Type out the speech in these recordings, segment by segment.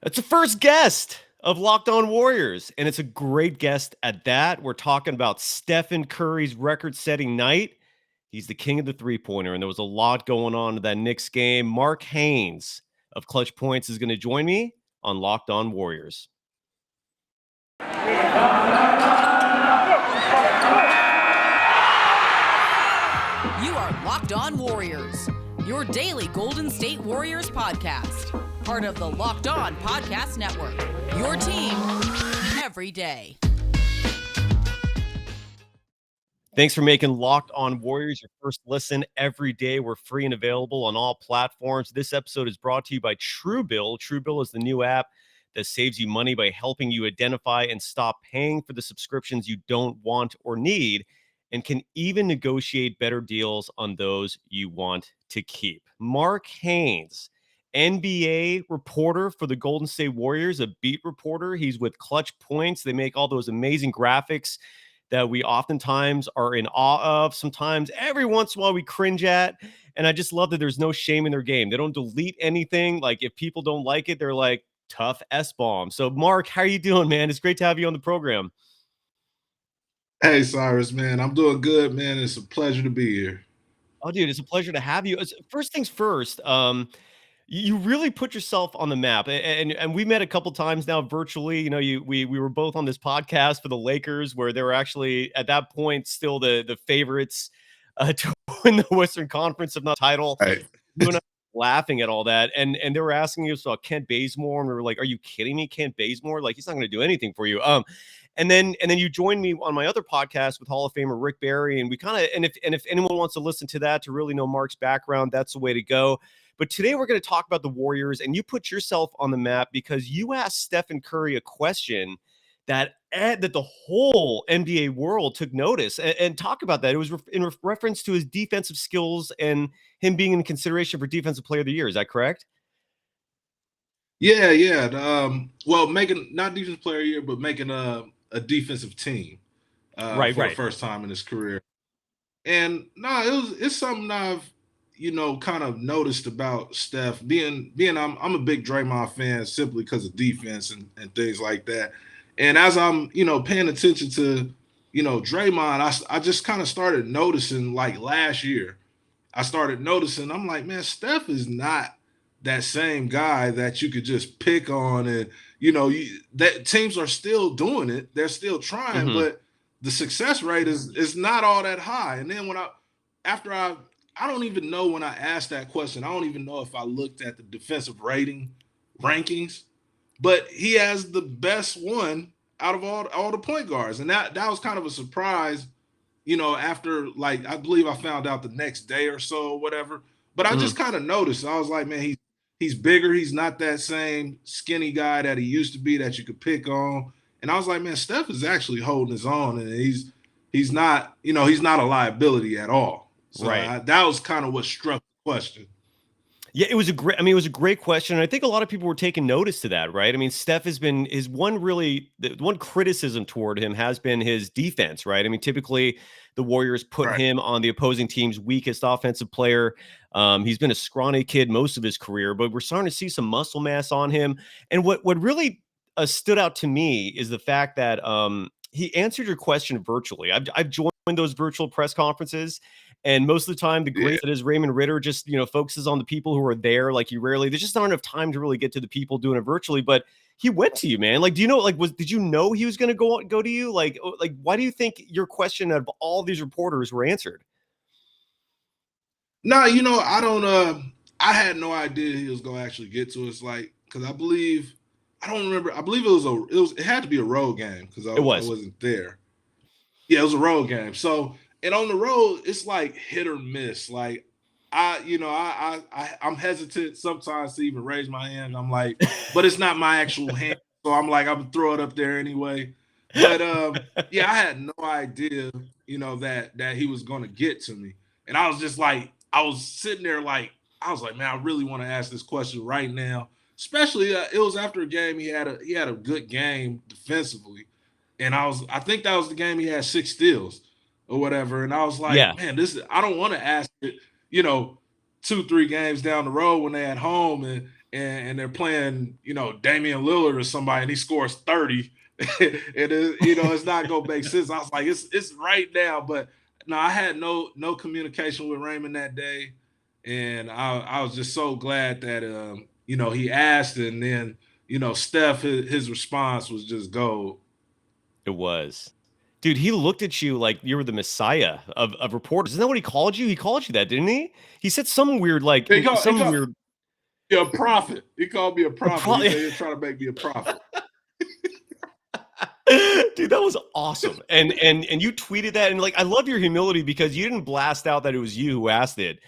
It's the first guest of Locked On Warriors, and it's a great guest at that. We're talking about Stephen Curry's record-setting night. He's the king of the three-pointer, and there was a lot going on in that Knicks game. Mark Haynes of Clutch Points is going to join me on Locked On Warriors. You are Locked On Warriors, your daily Golden State Warriors podcast. Part of the Locked On Podcast Network, your team every day. Thanks for making Locked On Warriors your first listen every day. We're free and available on all platforms. This episode is brought to you by TrueBill. TrueBill is the new app that saves you money by helping you identify and stop paying for the subscriptions you don't want or need, and can even negotiate better deals on those you want to keep. Mark Haynes, NBA reporter for the Golden State Warriors, a beat reporter. He's with Clutch Points. They make all those amazing graphics that we oftentimes are in awe of. Sometimes, every once in a while, we cringe at. And I just love that there's no shame in their game. They don't delete anything. Like, if people don't like it, they're like, tough S-bomb. So, Mark, how are you doing, man? It's great to have you on the program. Hey, Cyrus, man. I'm doing good, man. It's a pleasure to be here. Oh, dude, it's a pleasure to have you. First things first, you really put yourself on the map, and we met a couple times now virtually. You know, we were both on this podcast for the Lakers, where they were actually at that point still the favorites to win the Western Conference, if not title. Hey. You and I were laughing at all that, and they were asking us about Kent Bazemore, and we were like, "Are you kidding me, Kent Bazemore? Like, he's not going to do anything for you." And then you joined me on my other podcast with Hall of Famer Rick Barry, and we kind of, and if anyone wants to listen to that to really know Mark's background, that's the way to go. But today we're going to talk about the Warriors, and you put yourself on the map because you asked Stephen Curry a question that the whole NBA world took notice, and talk about that. It was in reference to his defensive skills and him being in consideration for Defensive Player of the Year. Is that correct? Yeah. Well, making not defensive player of the year, but making a defensive team for the first time in his career. And it's something I've kind of noticed about Steph. Being I'm a big Draymond fan simply because of defense and things like that. And as I'm paying attention to Draymond, I just kind of started noticing, like last year, I'm like, man, Steph is not that same guy that you could just pick on, and that teams are still doing it. They're still trying, but the success rate is not all that high. And then I don't even know when I asked that question. I don't even know if I looked at the defensive rating rankings, but he has the best one out of all the point guards. And that was kind of a surprise, after, like, I believe I found out the next day or so or whatever. But I just kind of noticed. I was like, man, he's bigger. He's not that same skinny guy that he used to be that you could pick on. And I was like, man, Steph is actually holding his own, and he's not a liability at all. So that was kind of what struck the question. Yeah, it was a great question. And I think a lot of people were taking notice to that, right? I mean, Steph has been the one criticism toward him has been his defense, right? I mean, typically the Warriors put him on the opposing team's weakest offensive player. He's been a scrawny kid most of his career, but we're starting to see some muscle mass on him. And what really stood out to me is the fact that he answered your question virtually. I've joined those virtual press conferences, and most of the time, the great that is Raymond Ritter just focuses on the people who are there. Like, there's just not enough time to really get to the people doing it virtually. But he went to you, man. Like, do you know? Like, did you know he was going to go to you? Like, why do you think your question of all these reporters were answered? No, I don't. I had no idea he was going to actually get to us. Like, because I don't remember. I believe it had to be a road game because I wasn't there. Yeah, it was a road game. So, and on the road, it's like hit or miss. Like, I'm hesitant sometimes to even raise my hand. I'm like, but it's not my actual hand. So I'm like, I'm gonna throw it up there anyway. But I had no idea, that he was gonna get to me. And I was just like, I was sitting there like, I was like, man, I really want to ask this question right now. Especially it was after a game he had a good game defensively. And I think that was the game he had 6 steals or whatever. And I was like, man, I don't want to ask it, 2-3 games down the road when they're at home. and they're playing, Damian Lillard or somebody, and he scores 30, and it's not gonna make sense. I was like, it's right now, but no, I had no communication with Raymond that day, and I was just so glad that he asked, and then Steph, his response was just gold. It was. Dude, he looked at you like you were the messiah of reporters. Isn't that what he called you? He called you that, didn't he? He said some weird, like, He called me a prophet. He called me a prophet. He said he's trying to make me a prophet. Dude, that was awesome. And you tweeted that, and like, I love your humility because you didn't blast out that it was you who asked it.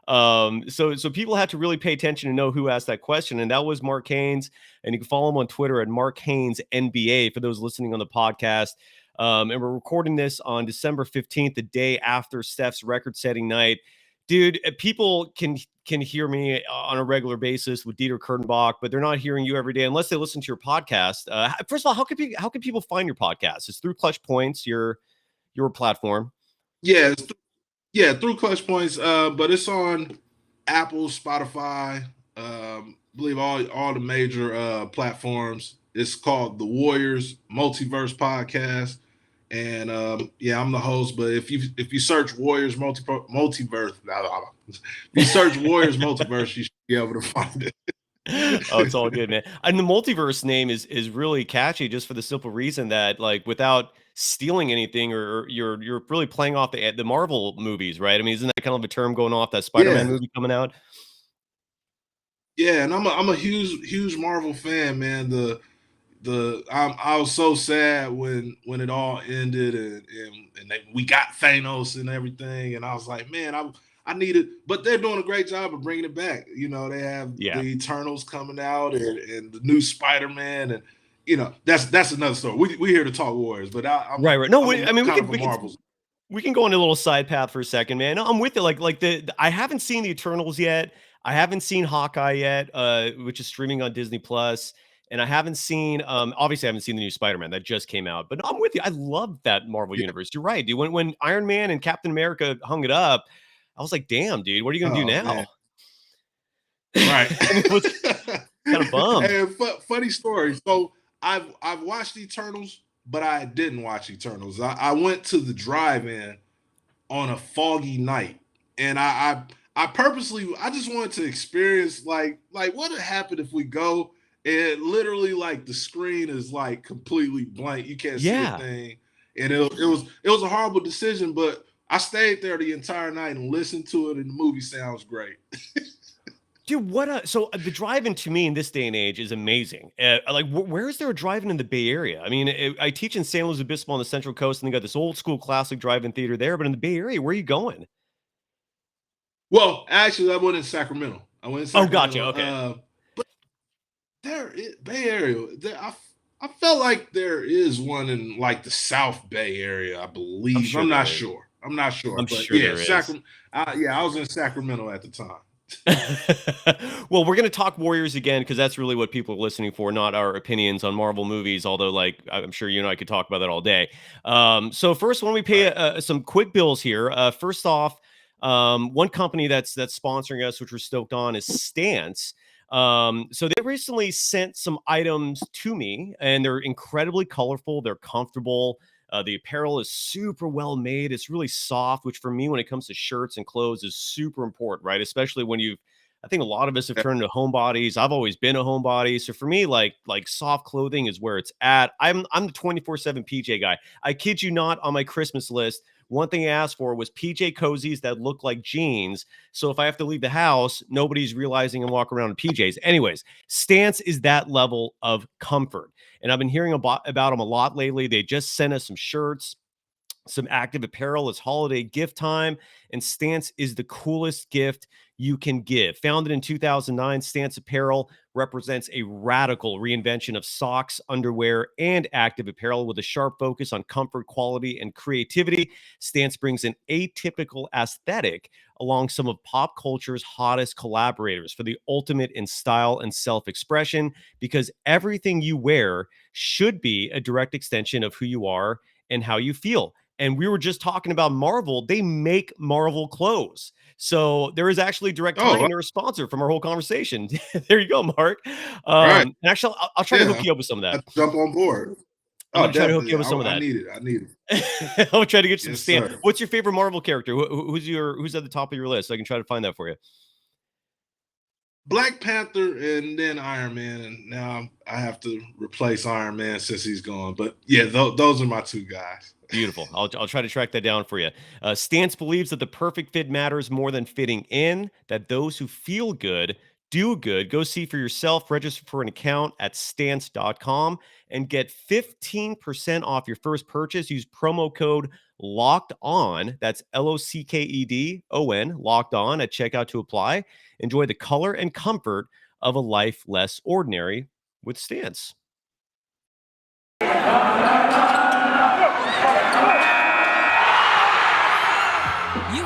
So people have to really pay attention to know who asked that question, and that was Mark Haynes. And you can follow him on Twitter at Mark Haynes NBA for those listening on the podcast. And we're recording this on December 15th, the day after Steph's record-setting night. Dude, people can hear me on a regular basis with Dieter Kurtenbach, but they're not hearing you every day unless they listen to your podcast. First of all, how can people find your podcast? It's through ClutchPoints, your platform. Yeah, through ClutchPoints, but it's on Apple, Spotify, believe all the major platforms. It's called the Warriors Multiverse Podcast. And I'm the host. But if you search Warriors Multiverse, if you search Warriors Multiverse, you should be able to find it. Oh, it's all good, man. And the Multiverse name is really catchy, just for the simple reason that, like, without stealing anything, or you're really playing off the Marvel movies, right? I mean, isn't that kind of a term going off that Spider-Man movie coming out? Yeah, and I'm a huge Marvel fan, man. I was so sad when it all ended, and we got Thanos and everything, and I was like, man, I needed, but they're doing a great job of bringing it back. They have the Eternals coming out, and the new Spider-Man, and that's another story. We here to talk Warriors, but I'm right. No, we can go on a little side path for a second, man. I'm with it. Like I haven't seen the Eternals yet. I haven't seen Hawkeye yet, which is streaming on Disney Plus. And I haven't seen, obviously I haven't seen the new Spider-Man that just came out, but I'm with you. I love that Marvel universe. You're right, dude. When Iron Man and Captain America hung it up, I was like, damn, dude, what are you going to do now? Man. Right. It was kind of bummed. And funny story. So I've watched Eternals, but I didn't watch Eternals. I went to the drive-in on a foggy night, and I purposely, I just wanted to experience like what would happen if we go. And literally, like, the screen is like completely blank. You can't see a thing. And it was a horrible decision, but I stayed there the entire night and listened to it, and the movie sounds great. Dude, so the drive-in to me in this day and age is amazing. Like, where is there a drive-in in the Bay Area? I mean, I teach in San Luis Obispo on the Central Coast, and they got this old school classic drive-in theater there. But in the Bay Area, where are you going? Well, actually, I went in Sacramento. Oh, gotcha. Okay. Bay Area. I felt like there is one in like the South Bay area, I believe. I'm not sure. I'm sure yeah, I was in Sacramento at the time. Well, we're going to talk Warriors again because that's really what people are listening for, not our opinions on Marvel movies. Although, like, I'm sure you and I could talk about that all day. So first, when we pay some quick bills here. First off, one company that's sponsoring us, which we're stoked on, is Stance. So they recently sent some items to me, and they're incredibly colorful. They're comfortable. The apparel is super well made. It's really soft, which for me, when it comes to shirts and clothes, is super important, right? Especially when I think a lot of us have turned into homebodies. I've always been a homebody. So for me, like soft clothing is where it's at. I'm the 24/7 PJ guy. I kid you not, on my Christmas list, one thing I asked for was PJ cozies that look like jeans. So if I have to leave the house, nobody's realizing I'm walking around in PJs. Anyways, Stance is that level of comfort. And I've been hearing about them a lot lately. They just sent us some shirts, some active apparel. It's holiday gift time, and Stance is the coolest gift you can give. Founded in 2009, Stance Apparel represents a radical reinvention of socks, underwear, and active apparel with a sharp focus on comfort, quality, and creativity. Stance brings an atypical aesthetic along some of pop culture's hottest collaborators for the ultimate in style and self-expression, because everything you wear should be a direct extension of who you are and how you feel. And we were just talking about Marvel. They make Marvel clothes. So there is actually direct tie-in to a sponsor from our whole conversation. There you go, Mark. Right. Actually, I'll try to hook you up with some of that. Jump on board. I'm going to try to hook you up with some of that. I need it. I'll try to get some stamp. What's your favorite Marvel character? Who's at the top of your list? I can try to find that for you. Black Panther and then Iron Man, and now I have to replace Iron Man since he's gone. But yeah, those are my two guys. Beautiful. I'll try to track that down for you. Stance believes that the perfect fit matters more than fitting in, that those who feel good do good. Go see for yourself. Register for an account at stance.com and get 15% off your first purchase. Use promo code locked on. That's LOCKEDON, locked on at checkout to apply. Enjoy the color and comfort of a life less ordinary with Stance. You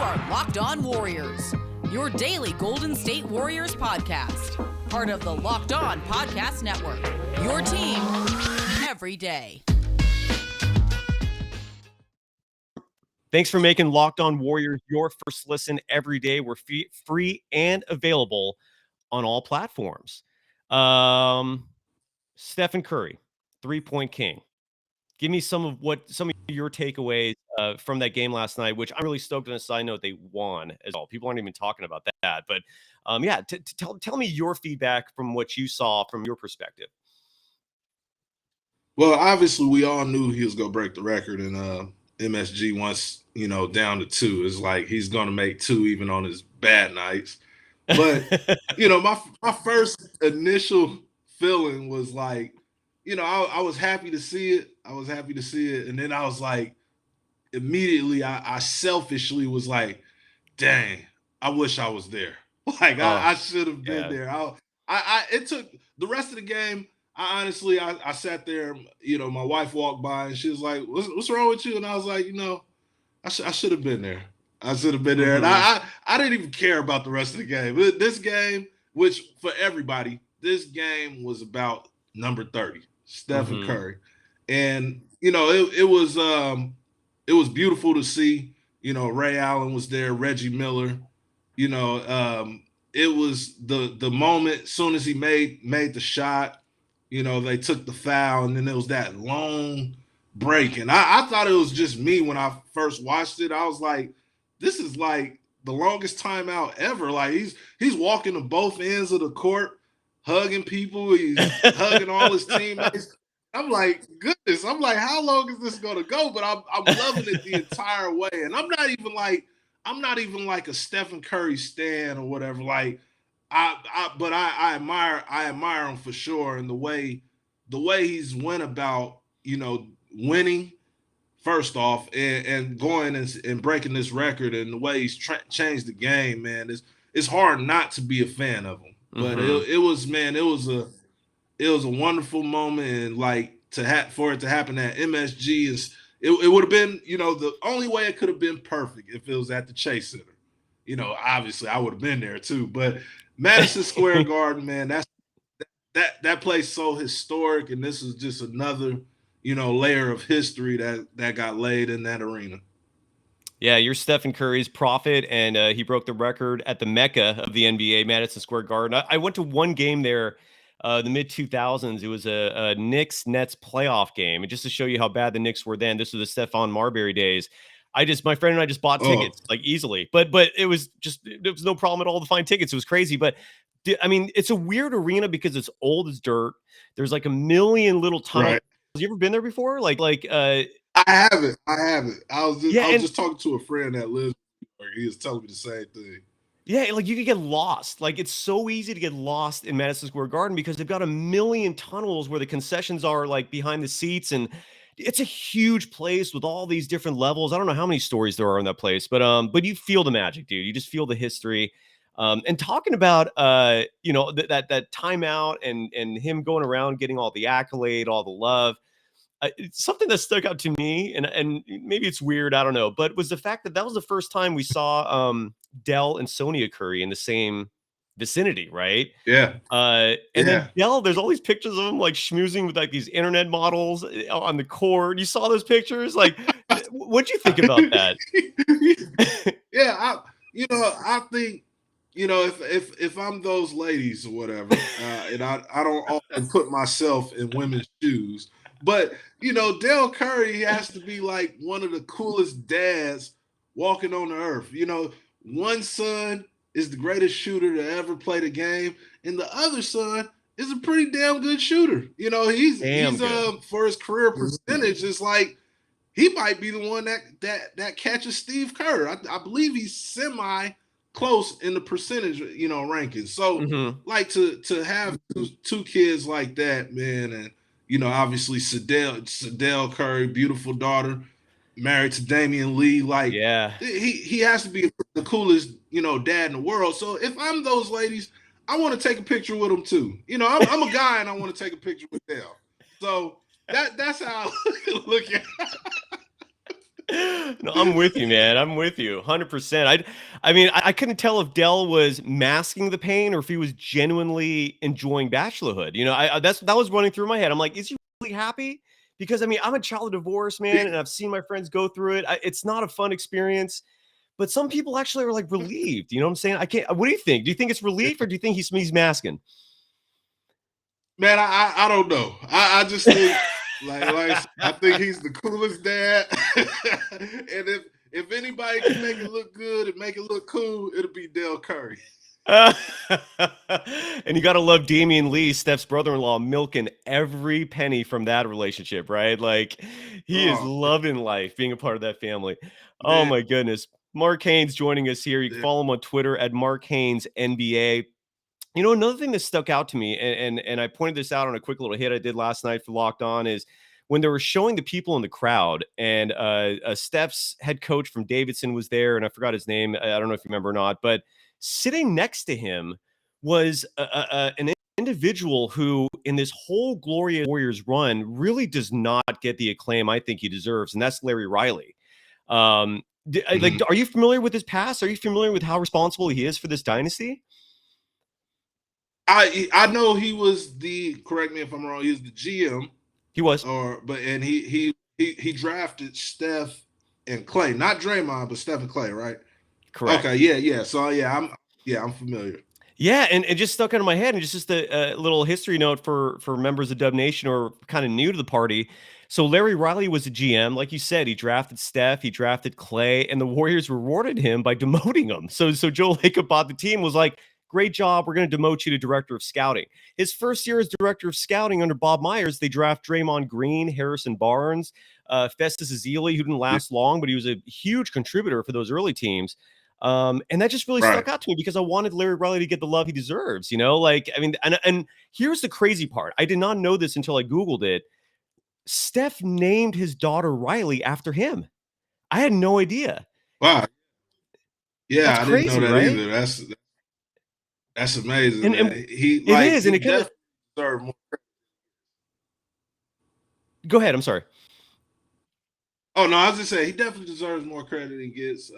are Locked On Warriors, your daily Golden State Warriors podcast. Part of the Locked On Podcast Network, your team every day. Thanks for making Locked On Warriors your first listen every day. We're free and available on all platforms. Stephen Curry, 3-point king. Give me some of your takeaways from that game last night, which I'm really stoked on. A side note, they won as well. People aren't even talking about that. But tell me your feedback from what you saw from your perspective. Well, obviously, we all knew he was going to break the record in MSG once, down to 2. It's like he's going to make 2 even on his bad nights. But, my first initial feeling was like, I was happy to see it. And then I was like, immediately, I selfishly was like, dang, I wish I was there. Like, I should have been there. It took the rest of the game. I sat there, my wife walked by and she was like, what's wrong with you? And I was like, I should have been there. I should have been there. And I didn't even care about the rest of the game. But this game, which for everybody, this game was about number 30, Stephen Curry. And, it was beautiful to see, Ray Allen was there, Reggie Miller, it was the moment as soon as he made the shot, they took the foul and then there was that long break. And I thought it was just me when I first watched it. I was like, this is like the longest timeout ever. Like he's walking to both ends of the court, hugging people. He's hugging all his teammates. I'm like, goodness. I'm like, how long is this going to go? But I'm loving it the entire way. And I'm not even like a Stephen Curry stan or whatever. Like, but I admire him for sure. And the way he's went about, winning first off and going and breaking this record, and the way he's changed the game, man, it's hard not to be a fan of him. But it was a wonderful moment, and like for it to happen at MSG it would have been, the only way it could have been perfect if it was at the Chase Center. Obviously I would have been there too, but Madison Square Garden, man, that place so historic, and this is just another, layer of history that got laid in that arena. Yeah, you're Stephen Curry's prophet, and he broke the record at the Mecca of the NBA, Madison Square Garden. I went to one game there, the mid-2000s. It was a Knicks-Nets playoff game. And just to show you how bad the Knicks were then, this was the Stephon Marbury days. My friend and I just bought tickets like easily, but there was no problem at all to find tickets. It was crazy. But I mean, it's a weird arena because it's old as dirt. There's like a million little tunnels. Right. Have you ever been there before? I haven't. I was just talking to a friend that lives there. He was telling me the same thing. Yeah, like you could get lost. Like it's so easy to get lost in Madison Square Garden because they've got a million tunnels where the concessions are like behind the seats, and it's a huge place with all these different levels. I don't know how many stories there are in that place, but you feel the magic, dude. You just feel the history. And talking about that timeout and him going around getting all the accolade, all the love. It's something that stuck out to me, and maybe it's weird, I don't know, but was the fact that was the first time we saw Dell and Sonia Curry in the same vicinity, right? Yeah. And then Dell, there's all these pictures of him like schmoozing with like these internet models on the court. You saw those pictures? Like, what'd you think about that? Yeah, I think, if I'm those ladies or whatever, and I don't often put myself in women's shoes, but Dell Curry has to be like one of the coolest dads walking on the earth. One son is the greatest shooter to ever play the game, and the other son is a pretty damn good shooter. He's for his career percentage, it's like he might be the one that catches Steve Kerr. I believe he's semi close in the percentage, rankings. So like to have two kids like that, man, and obviously Sadell Curry, beautiful daughter, married to Damian Lee. Like, he has to be the coolest, dad in the world. So if I'm those ladies, I want to take a picture with them too. I'm a guy and I want to take a picture with Dell. So that's how I look at No, I'm with you, man. I'm with you 100%. I mean, I couldn't tell if Dell was masking the pain or if he was genuinely enjoying bachelorhood. That was running through my head. I'm like, is he really happy? Because I mean, I'm a child of divorce, man, and I've seen my friends go through it. It's not a fun experience, but some people actually are like relieved. You know what I'm saying? What do you think? Do you think it's relief or do you think he's masking? Man, I don't know. I just think like I think he's the coolest dad. And if anybody can make it look good and make it look cool, it'll be Dell Curry. And you got to love Damian Lee, Steph's brother-in-law, milking every penny from that relationship, right? Like, he is loving life being a part of that family. Man. Oh, my goodness. Mark Haynes joining us here. You can follow him on Twitter at Mark Haynes NBA. Another thing that stuck out to me, and I pointed this out on a quick little hit I did last night for Locked On, is when they were showing the people in the crowd, and Steph's head coach from Davidson was there, and I forgot his name. I don't know if you remember or not, but sitting next to him was an individual who, in this whole glorious Warriors run, really does not get the acclaim I think he deserves, and that's Larry Riley. Are you familiar with his past? Are you familiar with how responsible he is for this dynasty? I know he was correct me if I'm wrong, he was the GM. He was. And he drafted Steph and Clay, not Draymond, but Steph and Clay, right? Correct. Okay, yeah. So I'm familiar. Yeah, and it just stuck out of my head, and just a little history note for members of Dub Nation or kind of new to the party. So Larry Riley was a GM, like you said. He drafted Steph, he drafted Clay, and the Warriors rewarded him by demoting him. So Joe Lacob bought the team, was like, great job. We're going to demote you to director of scouting. His first year as director of scouting under Bob Myers, they draft Draymond Green, Harrison Barnes, Festus Ezeli, who didn't last long, but he was a huge contributor for those early teams. And that just really stuck out to me because I wanted Larry Riley to get the love he deserves. And here's the crazy part. I did not know this until I Googled it. Steph named his daughter Riley after him. I had no idea. Wow. Yeah, that's I crazy, didn't know that right? either. That's amazing. And it is, and it kind of deserves more credit. Go ahead. I'm sorry. Oh no, I was just saying he definitely deserves more credit than he gets.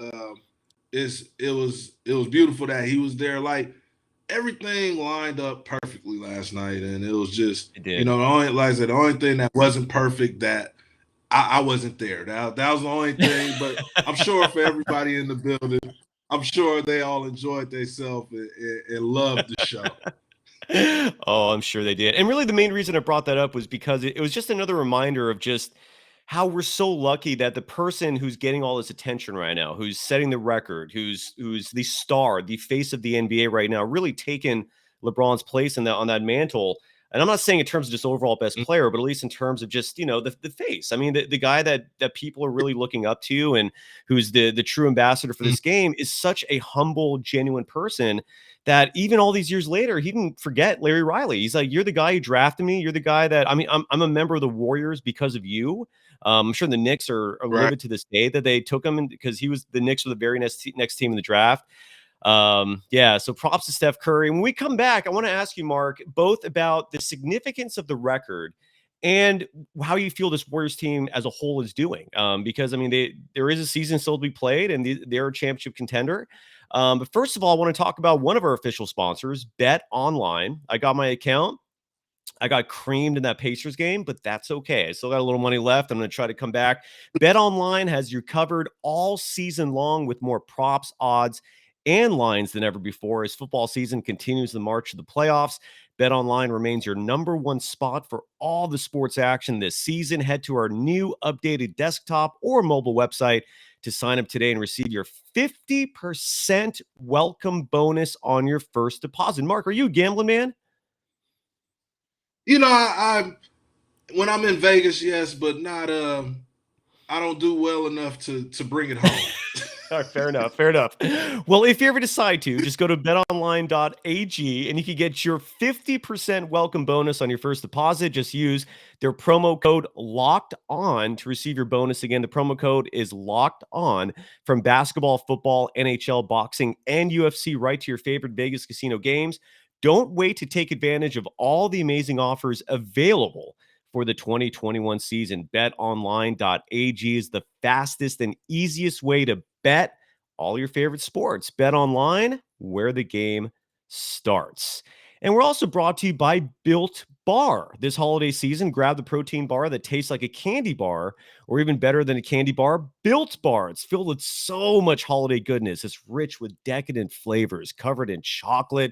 It was beautiful that he was there. Like, everything lined up perfectly last night, and it was just the only thing that wasn't perfect that I wasn't there. That was the only thing. But I'm sure for everybody in the building, I'm sure they all enjoyed themselves and loved the show. Oh, I'm sure they did. And really the main reason I brought that up was because it was just another reminder of just how we're so lucky that the person who's getting all this attention right now, who's setting the record, who's the star, the face of the NBA right now, really taking LeBron's place on that mantle. And I'm not saying in terms of just overall best player, but at least in terms of just, the face. I mean, the guy that people are really looking up to and who's the true ambassador for this game is such a humble, genuine person that even all these years later, he didn't forget Larry Riley. He's like, you're the guy who drafted me. You're the guy that, I mean, I'm a member of the Warriors because of you. I'm sure the Knicks are livid to this day that they took him because the Knicks were the very next team in the draft. So props to Steph Curry. When we come back, I want to ask you, Mark, both about the significance of the record and how you feel this Warriors team as a whole is doing. Because I mean, there is a season still to be played, and they're a championship contender. But first of all, I want to talk about one of our official sponsors, BetOnline. I got my account. I got creamed in that Pacers game, but that's okay. I still got a little money left. I'm going to try to come back. BetOnline has you covered all season long with more props, odds, and lines than ever before. As football season continues the march of the playoffs, BetOnline remains your number one spot for all the sports action this season. Head to our new updated desktop or mobile website to sign up today and receive your 50% welcome bonus on your first deposit. Mark, are you a gambling man? I when I'm in Vegas, yes, but not. I don't do well enough to bring it home. All right, fair enough. Fair enough. Well, if you ever decide to, just go to betonline.ag and you can get your 50% welcome bonus on your first deposit. Just use their promo code locked on to receive your bonus. Again, the promo code is locked on. From basketball, football, NHL, boxing, and UFC, right to your favorite Vegas casino games. Don't wait to take advantage of all the amazing offers available for the 2021 season. BetOnline.ag is the fastest and easiest way to bet all your favorite sports. Bet online, where the game starts. And we're also brought to you by Built Bar. This holiday season, grab the protein bar that tastes like a candy bar, or even better than a candy bar, Built Bar. It's filled with so much holiday goodness. It's rich with decadent flavors, covered in chocolate,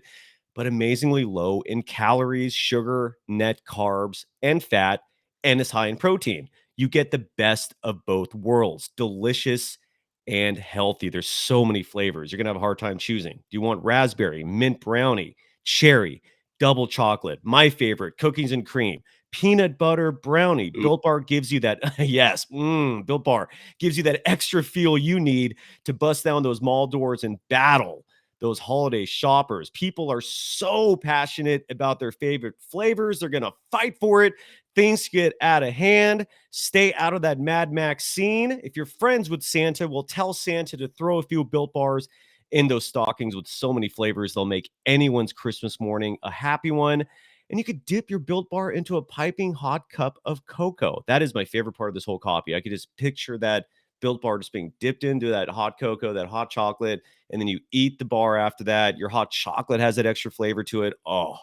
but amazingly low in calories, sugar, net carbs, and fat, and is high in protein. You get the best of both worlds. Delicious and healthy. There's so many flavors. You're going to have a hard time choosing. Do you want raspberry, mint brownie, cherry, double chocolate? My favorite, cookies and cream, peanut butter brownie. Built Bar gives you that, yes, Built Bar gives you that extra fuel you need to bust down those mall doors and battle those holiday shoppers. People are so passionate about their favorite flavors. They're going to fight for it. Things get out of hand. Stay out of that Mad Max scene. If you're friends with Santa, we'll tell Santa to throw a few Built Bars in those stockings with so many flavors. They'll make anyone's Christmas morning a happy one. And you could dip your Built Bar into a piping hot cup of cocoa. That is my favorite part of this whole copy. I could just picture that Built Bar just being dipped into that hot cocoa, that hot chocolate, and then you eat the bar after that. Your hot chocolate has that extra flavor to it. Oh,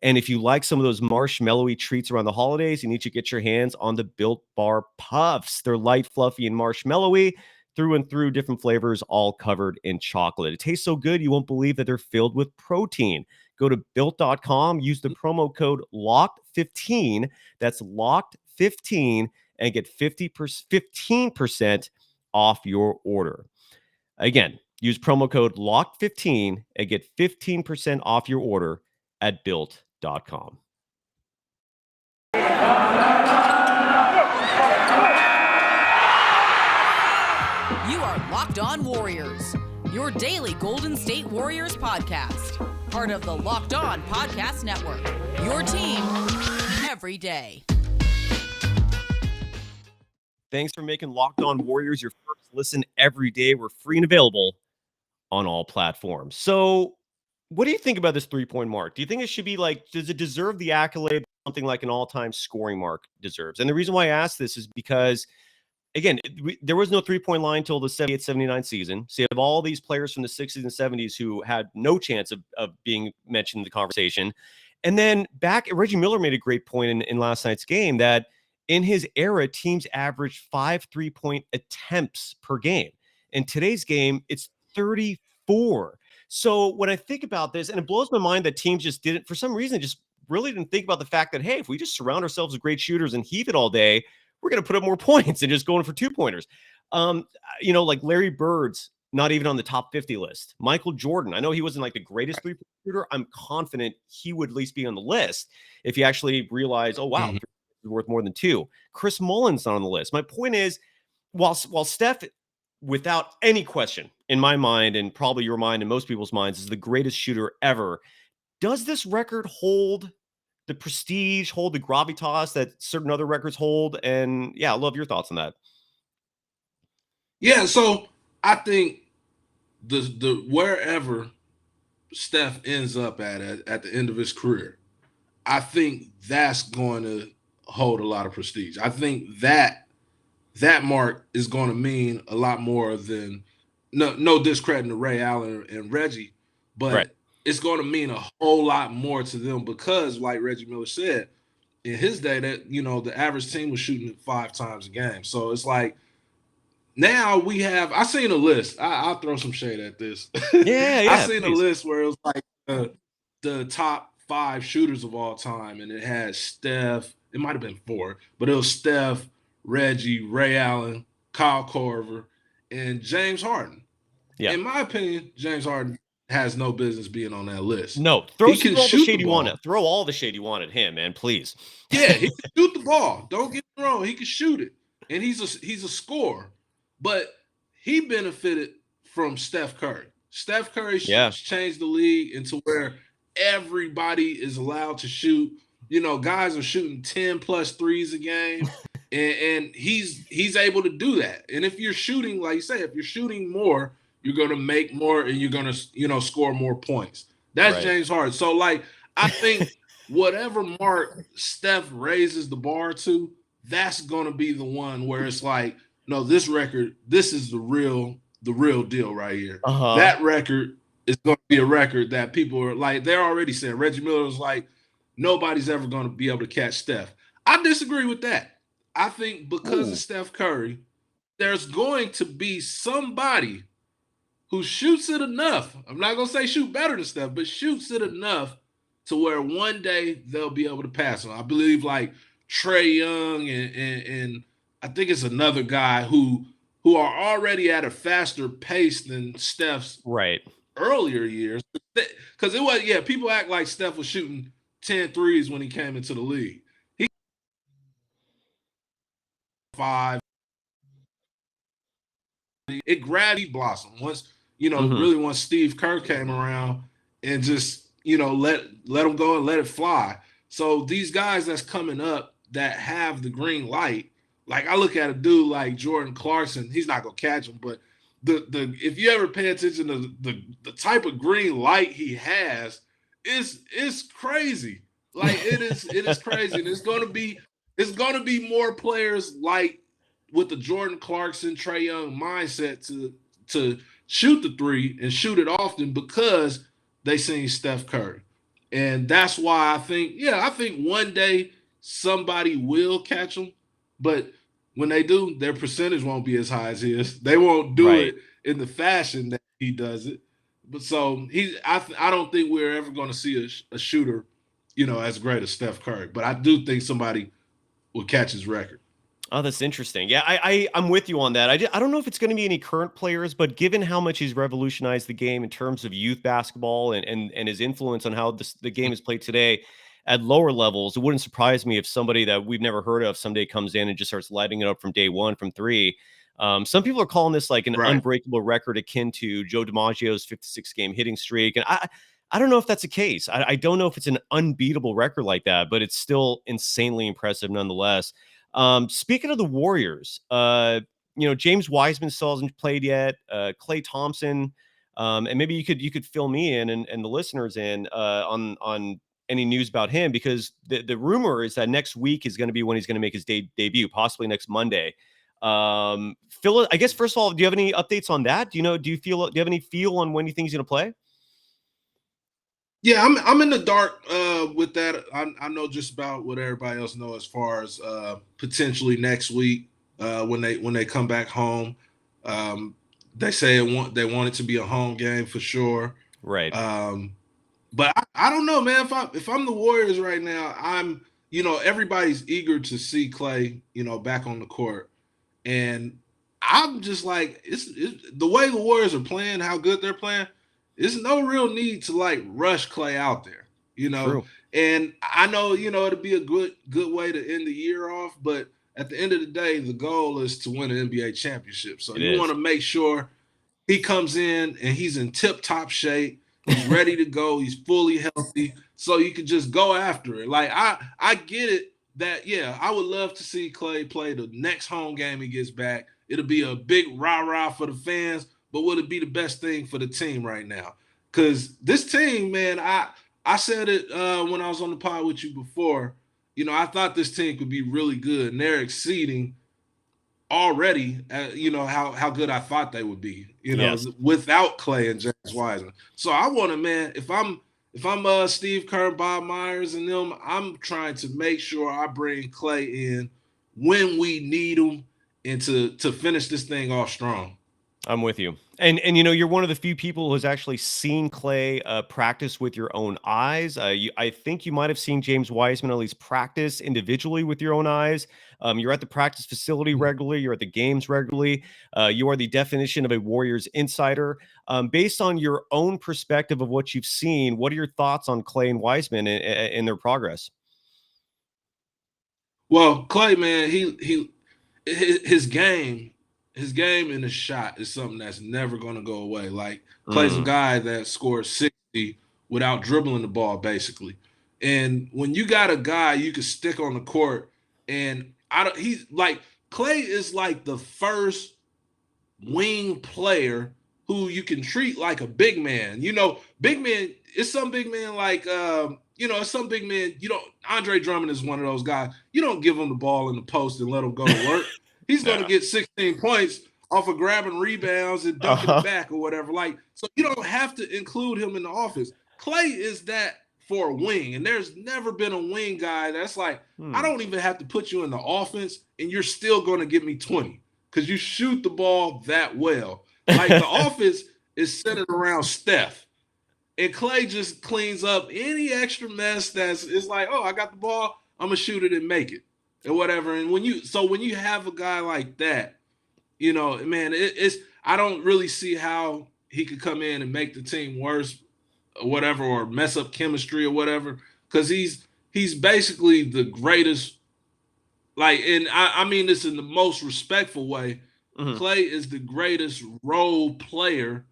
and if you like some of those marshmallowy treats around the holidays, you need to get your hands on the Built Bar Puffs. They're light, fluffy, and marshmallowy, through and through, different flavors, all covered in chocolate. It tastes so good, you won't believe that they're filled with protein. Go to built.com, use the promo code LOCKED15. That's LOCKED15, and get 15% off your order. Again, use promo code LOCKED15 and get 15% off your order at built.com. You are Locked On Warriors, your daily Golden State Warriors podcast. Part of the Locked On Podcast Network, your team every day. Thanks for making Locked On Warriors your first listen every day. We're free and available on all platforms. So what do you think about this 3-point mark? Do you think it should be like, does it deserve the accolade something like an all-time scoring mark deserves? And the reason why I ask this is because, again, there was no 3-point line until the 78-79 season. So you have all these players from the 60s and 70s who had no chance of being mentioned in the conversation. And then back, Reggie Miller made a great point in last night's game that in his era, teams averaged 5 3-point attempts per game. In today's game, it's 34. So when I think about this, and it blows my mind that teams just didn't, for some reason, just really didn't think about the fact that, hey, if we just surround ourselves with great shooters and heave it all day, we're going to put up more points than just going for 2-pointers. Like Larry Bird's not even on the top 50 list. Michael Jordan, I know he wasn't like the greatest 3-point shooter. I'm confident he would at least be on the list if you actually realize, oh, wow, worth more than 2. Chris Mullin's not on the list. My point is, while Steph, without any question in my mind and probably your mind and most people's minds, is the greatest shooter ever, does this record hold the prestige, hold the gravitas that certain other records hold? And yeah, I love your thoughts on that. Yeah, so I think the wherever Steph ends up at the end of his career, I think that's going to hold a lot of prestige. I think that mark is going to mean a lot more than no discredit to Ray Allen and Reggie, but it's going to mean a whole lot more to them because, like Reggie Miller said, in his day, that the average team was shooting 5 times a game. So it's like now we have. I seen a list. I'll throw some shade at this. Yeah. I seen a list where it was like the top 5 shooters of all time, and it had Steph. It might have been 4, but it was Steph, Reggie, Ray Allen, Kyle Korver, and James Harden. Yeah. In my opinion, James Harden has no business being on that list. No, throw all the shade you want at. Throw all the shade you want at him, man, please. Yeah, he can shoot the ball. Don't get me wrong. He can shoot it. And he's a scorer. But he benefited from Steph Curry. Steph Curry changed the league into where everybody is allowed to shoot. Guys are shooting 10+ threes a game. and he's able to do that. And if you're shooting, like you say, if you're shooting more, you're going to make more and you're going to, score more points. That's James Harden. So, like, I think whatever mark Steph raises the bar to, that's going to be the one where it's like, no, this record, this is the real deal right here. That record is going to be a record that people are like, they're already saying. Reggie Miller was like, nobody's ever going to be able to catch Steph. I disagree with that. I think because of Steph Curry, there's going to be somebody who shoots it enough. I'm not going to say shoot better than Steph, but shoots it enough to where one day they'll be able to pass him. I believe like Trae Young and I think it's another guy who are already at a faster pace than Steph's earlier years. Because it was, people act like Steph was shooting 10 threes when he came into the league. He 5. It gradually blossomed once, really once Steve Kerr came around and just, let them go and let it fly. So these guys that's coming up that have the green light, like I look at a dude like Jordan Clarkson, he's not gonna catch him, but the if you ever pay attention to the type of green light he has, it's crazy. Like it is crazy. And it's gonna be more players like with the Jordan Clarkson, Trae Young mindset to shoot the 3 and shoot it often because they seen Steph Curry. And that's why I think one day somebody will catch him, but when they do, their percentage won't be as high as his. They won't do it in the fashion that he does it. But so I don't think we're ever going to see a shooter, as great as Steph Curry. But I do think somebody will catch his record. Oh, that's interesting. Yeah, I'm with you on that. I don't know if it's going to be any current players, but given how much he's revolutionized the game in terms of youth basketball and his influence on how the game is played today at lower levels, it wouldn't surprise me if somebody that we've never heard of someday comes in and just starts lighting it up from day one from 3. Some people are calling this like an unbreakable record akin to Joe DiMaggio's 56-game hitting streak. And I don't know if that's the case. I don't know if it's an unbeatable record like that, but it's still insanely impressive nonetheless. Speaking of the Warriors, James Weissman still hasn't played yet. Klay Thompson, and maybe you could fill me in and the listeners in on any news about him, because the rumor is that next week is going to be when he's going to make his debut, possibly next Monday. Phil, I guess first of all, do you have any updates on that? Do you have any feel on when you think he's going to play? Yeah, I'm in the dark with that. I know just about what everybody else knows as far as potentially next week when they come back home. They say they want it to be a home game for sure. Right. But I don't know, man. If I'm the Warriors right now, I'm everybody's eager to see Klay back on the court, and I'm just like it's the way the Warriors are playing, how good they're playing. There's no real need to like rush Klay out there, True. And I know, it'll be a good way to end the year off, but at the end of the day, the goal is to win an NBA championship. So you want to make sure he comes in and he's in tip-top shape. He's ready to go. He's fully healthy. So you can just go after it. Like I get it that, I would love to see Klay play the next home game he gets back. It'll be a big rah-rah for the fans. But would it be the best thing for the team right now? Because this team, man, I said it when I was on the pod with you before. I thought this team could be really good, and they're exceeding already, how good I thought they would be, Yes. without Clay and James Wiseman. So I want to, man, if I'm Steve Kerr, Bob Myers, and them, I'm trying to make sure I bring Clay in when we need him and to finish this thing off strong. I'm with you. And you're one of the few people who has actually seen Clay practice with your own eyes. I think you might have seen James Wiseman at least practice individually with your own eyes. You're at the practice facility regularly. You're at the games regularly. You are the definition of a Warriors insider. Based on your own perspective of what you've seen, what are your thoughts on Clay and Wiseman in their progress? Well, Clay, man, his game and his shot is something that's never going to go away. Like, Clay's a guy that scores 60 without dribbling the ball, basically. And when you got a guy you can stick on the court, and he's like, Clay is like the first wing player who you can treat like a big man. Big man, it's some big man like some big man, Andre Drummond is one of those guys. You don't give him the ball in the post and let him go to work. He's going to get 16 points off of grabbing rebounds and dunking it back or whatever. Like, so you don't have to include him in the offense. Clay is that for a wing, and there's never been a wing guy that's like, I don't even have to put you in the offense, and you're still going to give me 20 because you shoot the ball that well. Like, the offense is centered around Steph. And Clay just cleans up any extra mess it's like, oh, I got the ball, I'm gonna shoot it and make it, and whatever. And when you have a guy like that, man, I don't really see how he could come in and make the team worse or whatever, or mess up chemistry or whatever, because he's basically the greatest. Like, and I mean this in the most respectful way. Clay is the greatest role player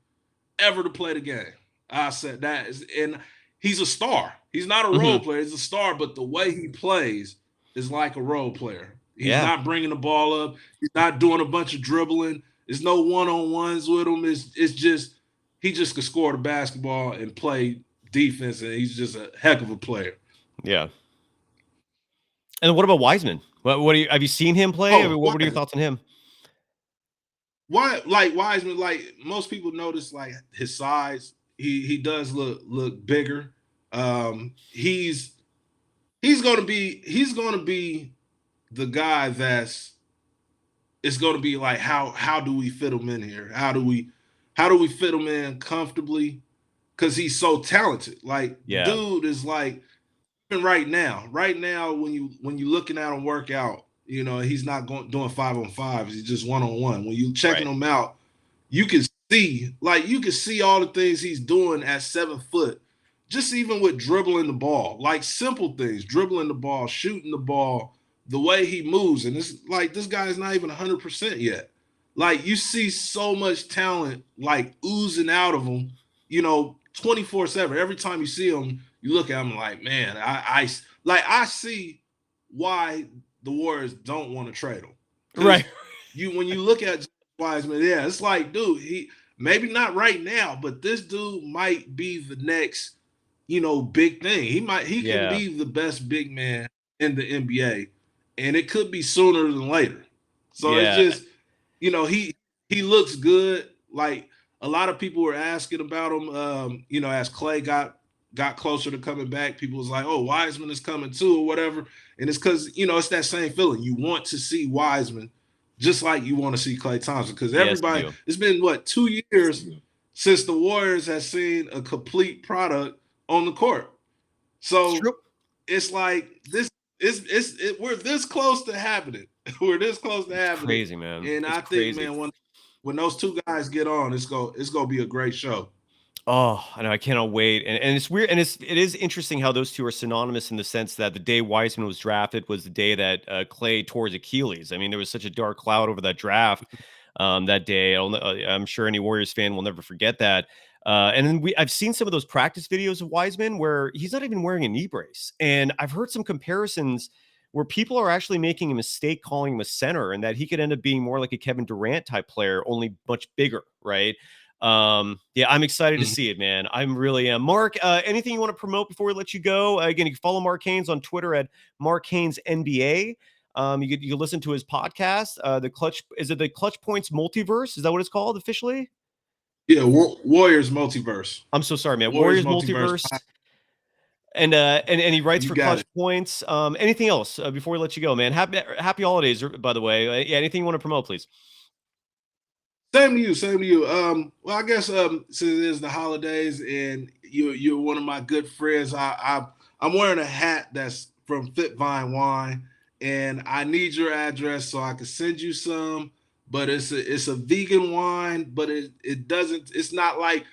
ever to play the game. I said that and he's a star. He's not a role player. He's a star, but the way he plays is like a role player. He's not bringing the ball up. He's not doing a bunch of dribbling. There's no one-on-ones with him. It's just he just could score the basketball and play defense, and he's just a heck of a player. Yeah. And what about Wiseman? Have you seen him play? What are your thoughts on him? Why, like Wiseman, like most people notice, like his size. He does look bigger. He's gonna be the guy it's gonna be like, how do we fit him in here? How do we fit him in comfortably? Because he's so talented. Like, dude is like, even right now when you looking at him work out, he's not doing 5-on-5s. He's just 1-on-1. When you checking him out, you can see all the things he's doing at 7 foot, just even with dribbling the ball, like simple things, dribbling the ball, shooting the ball, the way he moves. And it's like, this guy is not even 100% yet. Like, you see so much talent, like, oozing out of him, 24/7. Every time you see him, you look at him like, man, I see why the Warriors don't want to trade him. Right. When you look at Wiseman, it's like, dude, he maybe not right now, but this dude might be the next, big thing. He can be the best big man in the NBA, and it could be sooner than later. So it's just, he looks good. Like, a lot of people were asking about him, as Clay got closer to coming back, people was like, oh, Wiseman is coming too or whatever. And it's because, it's that same feeling. You want to see Wiseman just like you want to see Klay Thompson, because everybody, it's been 2 years since the Warriors has seen a complete product on the court. So it's like we're this close to happening. We're this close to happening. Crazy, man. And I think, man, when those two guys get on, it's gonna be a great show. Oh, I know. I cannot wait. And it's weird. And it is interesting how those two are synonymous in the sense that the day Weissman was drafted was the day that Clay tore his Achilles. I mean, there was such a dark cloud over that draft that day. I'm sure any Warriors fan will never forget that. And then I've seen some of those practice videos of Weissman where he's not even wearing a knee brace. And I've heard some comparisons where people are actually making a mistake calling him a center, and that he could end up being more like a Kevin Durant type player, only much bigger, right? Yeah, I'm excited to see it, man. I'm really am. Mark, anything you want to promote before we let you go? Again, you can follow Mark Haynes on Twitter at Mark Haynes NBA. You can listen to his podcast. The ClutchPoints Multiverse? Is that what it's called officially? Yeah, Warriors Multiverse. I'm so sorry, man. Warriors Multiverse. And he writes for ClutchPoints. Anything else before we let you go, man? Happy holidays, by the way. Yeah, anything you want to promote, please? Same to you. Well, I guess since it is the holidays and you're one of my good friends, I'm wearing a hat that's from Fit Vine Wine, and I need your address so I can send you some. But it's a vegan wine, but it's not like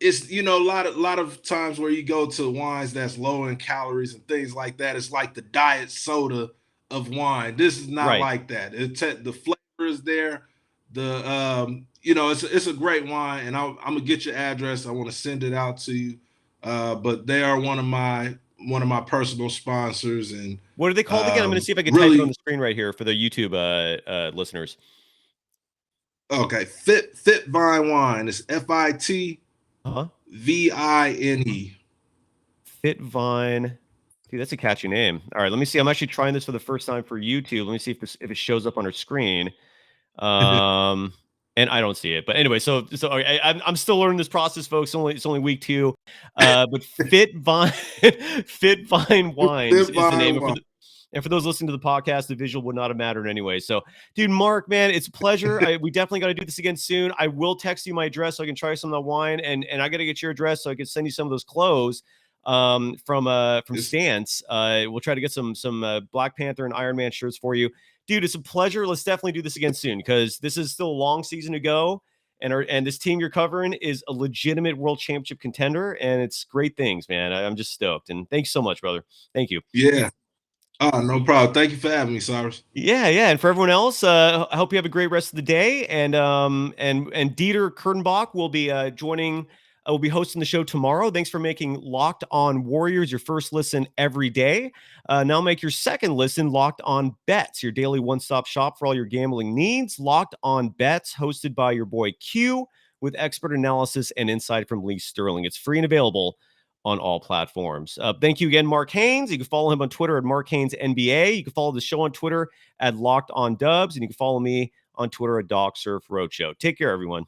it's a lot of times where you go to wines that's low in calories and things like that. It's like the diet soda of wine. This is not like that. The flavor is there. It's a great wine, and I'm gonna get your address. I want to send it out to you. But they are one of my personal sponsors. And what are they called again? I'm gonna see if I can type it on the screen right here for the YouTube listeners. Okay, Fit Vine Wine. It's FITVINE. Fit Vine. Dude, that's a catchy name. All right, let me see. I'm actually trying this for the first time for YouTube. Let me see if it shows up on our screen. And I don't see it, but anyway, so I'm still learning this process, folks. It's only week 2, but Fit Vine Wines is the name. And for those listening to the podcast, the visual would not have mattered anyway. So, dude, Mark, man, it's a pleasure. we definitely got to do this again soon. I will text you my address so I can try some of the wine, and I got to get your address so I can send you some of those clothes from Stance. We'll try to get some Black Panther and Iron Man shirts for you. Dude, it's a pleasure. Let's definitely do this again soon because this is still a long season to go. And this team you're covering is a legitimate world championship contender. And it's great things, man. I'm just stoked. And thanks so much, brother. Thank you. Yeah. Oh, no problem. Thank you for having me, Cyrus. Yeah. And for everyone else, I hope you have a great rest of the day. And Dieter Kurtenbach will be joining. I will be hosting the show tomorrow. Thanks for making Locked On Warriors your first listen every day. Now make your second listen Locked On Bets, your daily one-stop shop for all your gambling needs. Locked On Bets, hosted by your boy Q, with expert analysis and insight from Lee Sterling. It's free and available on all platforms. Thank you again, Mark Haynes. You can follow him on Twitter at Mark Haynes NBA. You can follow the show on Twitter at Locked On Dubs, and you can follow me on Twitter at Doc Surf Roadshow. Take care, everyone.